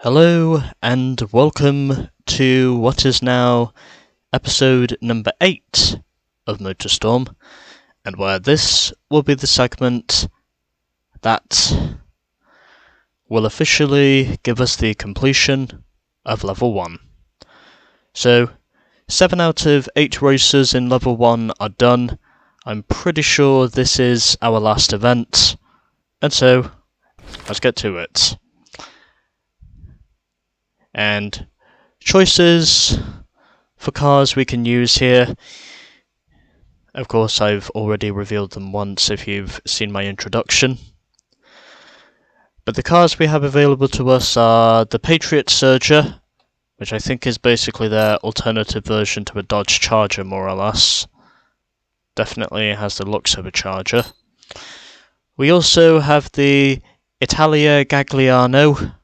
Hello and welcome to what is now episode number 8 of MotorStorm, and where this will be the segment that will officially give us the completion of level 1. So, 7 out of 8 races in level 1 are done. I'm pretty sure this is our last event, and so let's get to it. And choices for cars we can use here. Of course, I've already revealed them once if you've seen my introduction. But the cars we have available to us are the Patriot Surger, which I think is basically their alternative version to a Dodge Charger, more or less. Definitely has the looks of a Charger. We also have the Italia Gagliano,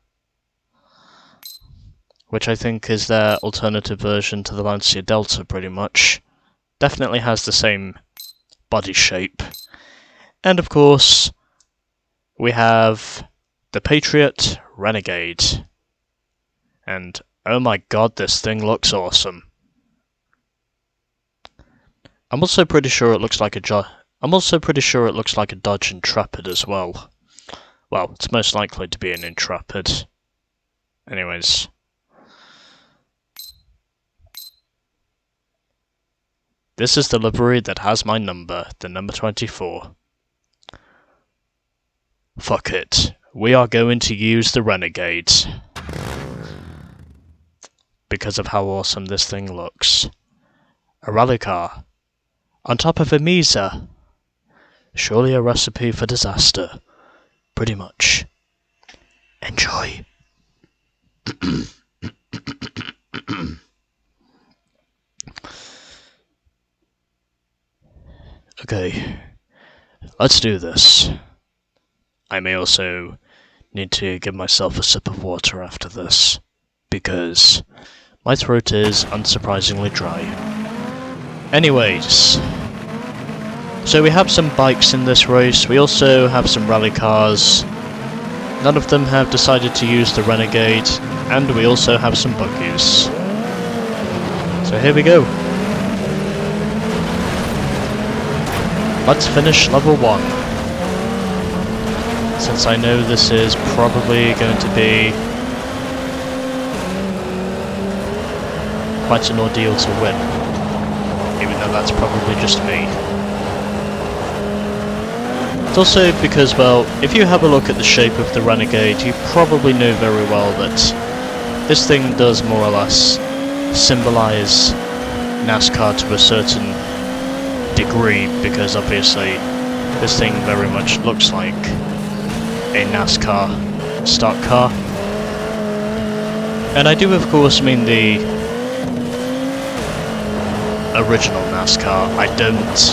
which I think is their alternative version to the Lancia Delta, pretty much. Definitely has the same body shape. And of course, we have the Patriot Renegade. And oh my god, this thing looks awesome. I'm also pretty sure it looks like a Dodge Intrepid as well. Well, it's most likely to be an Intrepid. Anyways. This is the livery that has my number, the number 24. Fuck it. We are going to use the Renegade. Because of how awesome this thing looks. A rally car. On top of a Mesa. Surely a recipe for disaster. Pretty much. Enjoy. Okay, let's do this. I may also need to give myself a sip of water after this, because my throat is unsurprisingly dry. Anyways, so we have some bikes in this race, we also have some rally cars. None of them have decided to use the Renegade, and we also have some buggies. So here we go. Let's finish level 1. Since I know this is probably going to be quite an ordeal to win, even though that's probably just me. It's also because, well, if you have a look at the shape of the Renegade, you probably know very well that this thing does more or less symbolize NASCAR to a certain degree, because obviously this thing very much looks like a NASCAR stock car. And I do of course mean the original NASCAR, I don't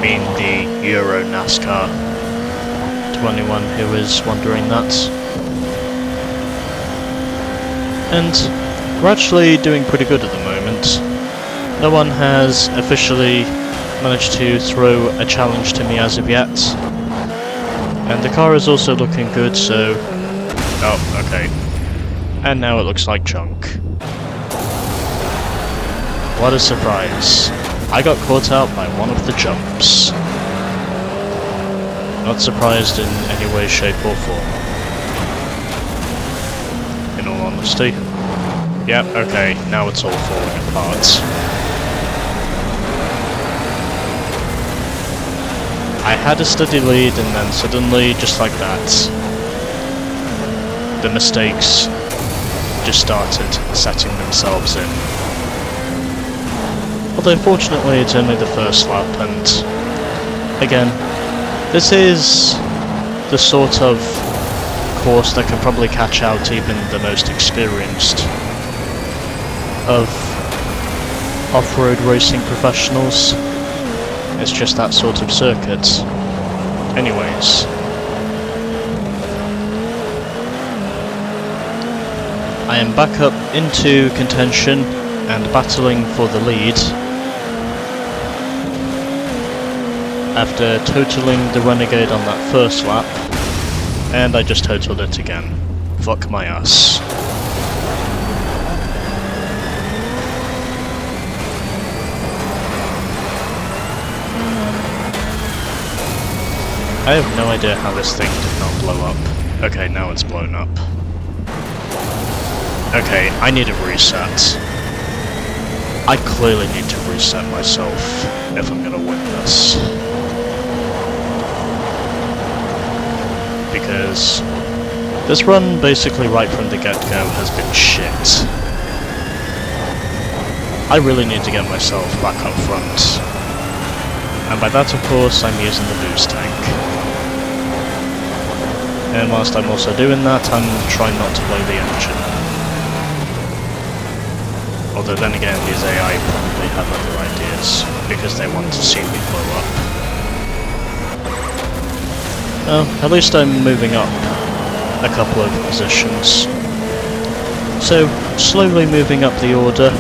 mean the Euro NASCAR, to anyone who is wondering that. And we're actually doing pretty good at the moment. No one has officially managed to throw a challenge to me as of yet. And the car is also looking good, so... oh, okay. And now it looks like junk. What a surprise. I got caught out by one of the jumps. Not surprised in any way, shape or form. In all honesty. Yep, okay, now it's all falling apart. I had a steady lead, and then suddenly, just like that, the mistakes just started setting themselves in. Although fortunately it's only the first lap, and again, this is the sort of course that can probably catch out even the most experienced of off-road racing professionals. It's just that sort of circuit. Anyways. I am back up into contention and battling for the lead after totaling the Renegade on that first lap, and I just totaled it again. fuck my ass. I have no idea how this thing did not blow up. Okay, now it's blown up. Okay, I need a reset. I clearly need to reset myself if I'm gonna win this. Because this run, basically right from the get-go, has been shit. I really need to get myself back up front. And by that, of course, I'm using the boost tank. And whilst I'm also doing that, I'm trying not to blow the engine. Although then again, these AI probably have other ideas, because they want to see me blow up. Well, at least I'm moving up a couple of positions. So, slowly moving up the order.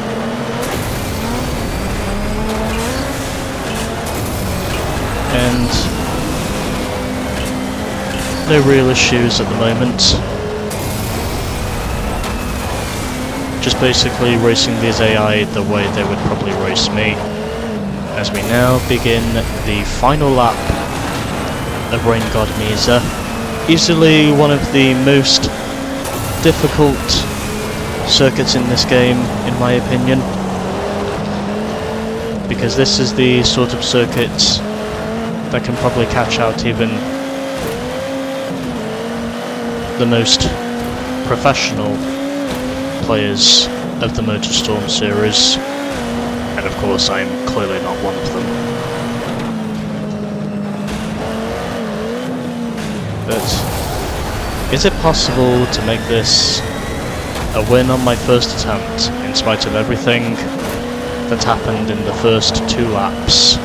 And no real issues at the moment. Just basically racing these AI the way they would probably race me, as we now begin the final lap of Rain God Mesa. Easily one of the most difficult circuits in this game, in my opinion, because this is the sort of circuit that can probably catch out even the most professional players of the MotorStorm series, and of course I'm clearly not one of them. But is it possible to make this a win on my first attempt, in spite of everything that happened in the first 2 laps?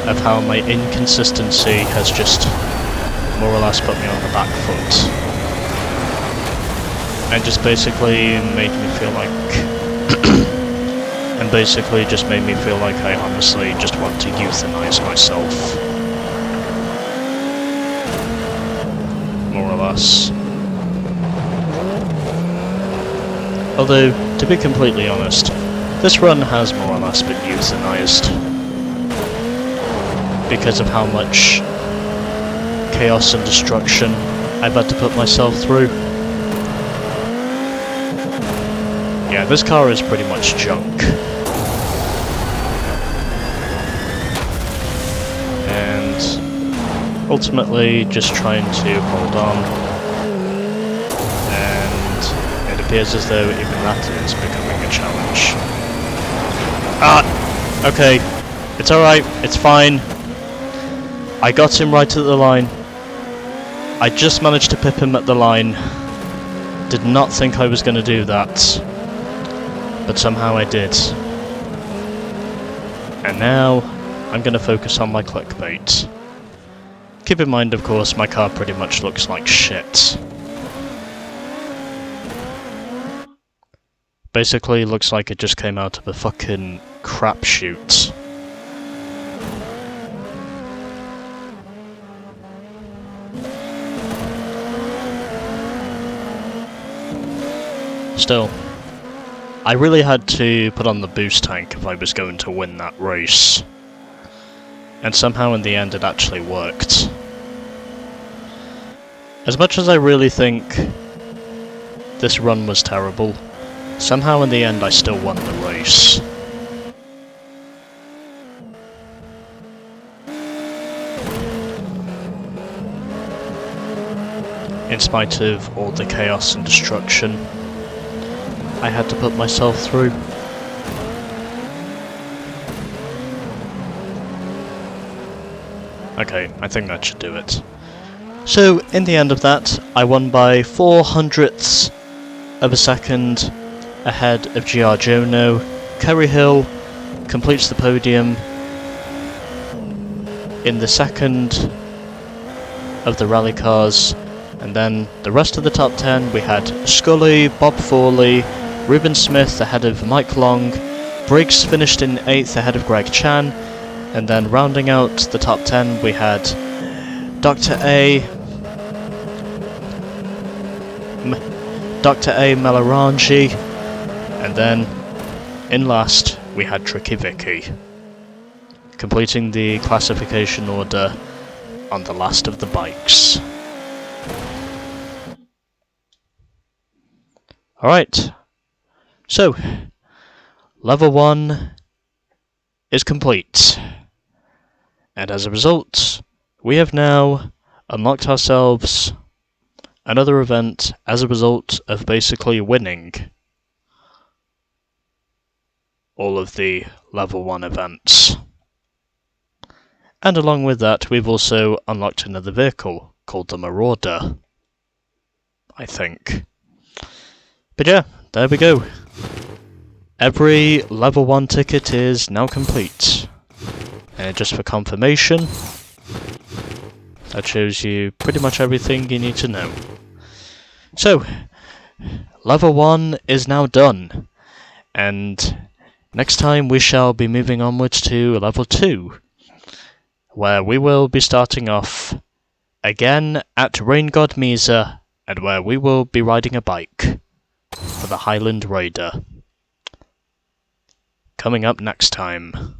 Of how my inconsistency has just more or less put me on the back foot. And just basically made me feel like... and basically just made me feel like I honestly just want to euthanize myself. More or less. Although, to be completely honest, this run has more or less been euthanized. Because of how much chaos and destruction I've had to put myself through. Yeah, this car is pretty much junk. And ultimately just trying to hold on. And it appears as though even that is becoming a challenge. Ah! Okay. It's alright. It's fine. I got him right at the line. I just managed to pip him at the line. Did not think I was going to do that. But somehow I did. And now, I'm going to focus on my clickbait. Keep in mind, of course, my car pretty much looks like shit. Basically, looks like it just came out of a fucking crapshoot. Still, I really had to put on the boost tank if I was going to win that race. And somehow in the end it actually worked. As much as I really think this run was terrible, somehow in the end I still won the race. In spite of all the chaos and destruction I had to put myself through. Okay, I think that should do it. So, in the end of that, I won by 0.04 of a second ahead of GR Jono. Kerry Hill completes the podium in the second of the rally cars, and then the rest of the top 10 we had Scully, Bob Fawley, Ruben Smith ahead of Mike Long, Briggs finished in 8th ahead of Greg Chan, and then rounding out the top 10 we had Dr. A, Dr. A. Melarangi, and then, in last, we had Tricky Vicky, completing the classification order on the last of the bikes. Alright, so, level 1 is complete, and as a result, we have now unlocked ourselves another event as a result of basically winning all of the level 1 events. And along with that, we've also unlocked another vehicle called the Marauder, I think. But yeah, there we go. Every level 1 ticket is now complete. And just for confirmation, that shows you pretty much everything you need to know. So, level 1 is now done, and next time we shall be moving onwards to level 2, where we will be starting off again at Rain God Mesa, and where we will be riding a bike for the Highland Raider. Coming up next time.